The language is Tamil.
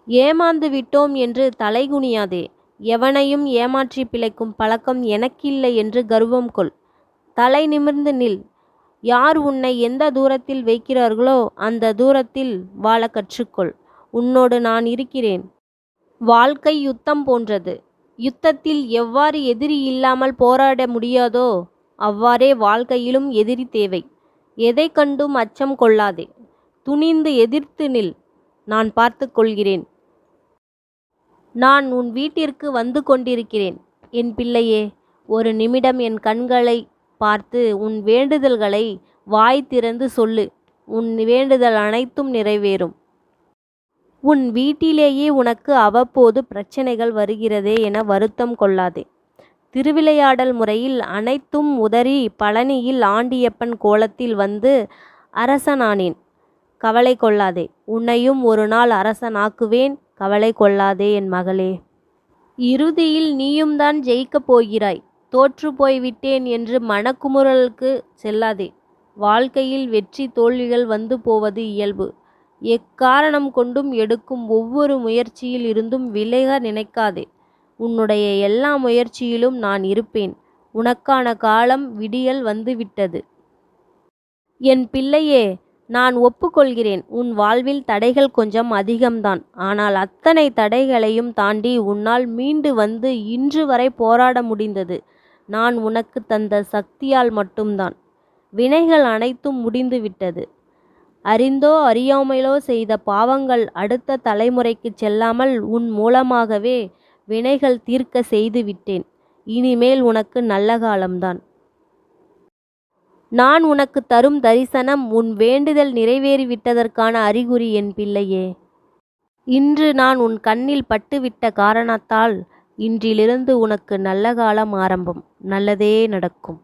ஏமாந்து விட்டோம் என்று தலைகுனியாதே. எவனையும் ஏமாற்றி பிழைக்கும் பழக்கம் எனக்கில்லை என்று கர்வம் கொள். தலை நிமிர்ந்து நில். யார் உன்னை எந்த தூரத்தில் வைக்கிறார்களோ அந்த தூரத்தில் வாழ கற்றுக்கொள். உன்னோடு நான் இருக்கிறேன். வாழ்க்கை யுத்தம் போன்றது. யுத்தத்தில் எவ்வாறு எதிரி இல்லாமல் போராட முடியாதோ அவ்வாறே வாழ்க்கையிலும் எதிரி தேவை. எதை கண்டும் அச்சம் கொள்ளாதே. துணிந்து எதிர்த்து நில். நான் பார்த்து கொள்கிறேன். நான் உன் வீட்டிற்கு வந்து கொண்டிருக்கிறேன். என் பிள்ளையே, ஒரு நிமிடம் என் கண்களை பார்த்து உன் வேண்டுதல்களை வாய் திறந்து சொல்லு. உன் வேண்டுதல் அனைத்தும் நிறைவேறும். உன் வீட்டிலேயே உனக்கு அவ்வப்போது பிரச்சனைகள் வருகிறதே என வருத்தம் கொள்ளாதே. திருவிளையாடல் முறையில் அனைத்தும் உதறி பழனியில் ஆண்டியப்பன் கோலத்தில் வந்து அரசனானேன். கவலை கொள்ளாதே. உன்னையும் ஒரு நாள் அரசனாக்குவேன். கவலை கொள்ளாதே என் மகளே. இறுதியில் நீயும் தான் ஜெயிக்கப் போகிறாய். தோற்று போய்விட்டேன் என்று மனக்குமுறலுக்கு செல்லாதே. வாழ்க்கையில் வெற்றி தோல்விகள் வந்து போவது இயல்பு. எக்காரணம் கொண்டும் எடுக்கும் ஒவ்வொரு முயற்சியில் இருந்தும் விலக நினைக்காதே. உன்னுடைய எல்லா முயற்சியிலும் நான் இருப்பேன். உனக்கான காலம் விடியல் வந்துவிட்டது. என் பிள்ளையே, நான் ஒப்புக்கொள்கிறேன். உன் வாழ்வில் தடைகள் கொஞ்சம் அதிகம்தான். ஆனால் அத்தனை தடைகளையும் தாண்டி உன்னால் மீண்டு வந்து இன்று வரை போராட முடிந்தது நான் உனக்கு தந்த சக்தியால் மட்டும்தான். வினைகள் அனைத்தும் முடிந்து விட்டது. அறிந்தோ அறியாமலோ செய்த பாவங்கள் அடுத்த தலைமுறைக்கு செல்லாமல் உன் மூலமாகவே வினைகள் தீர்க்க செய்து விட்டேன். இனிமேல் உனக்கு நல்ல காலம்தான். நான் உனக்கு தரும் தரிசனம் உன் வேண்டுதல் நிறைவேறிவிட்டதற்கான அறிகுறி என் பிள்ளையே. இன்று நான் உன் கண்ணில் பட்டுவிட்ட காரணத்தால் இன்றிலிருந்து உனக்கு நல்ல காலம் ஆரம்பம். நல்லதே நடக்கும்.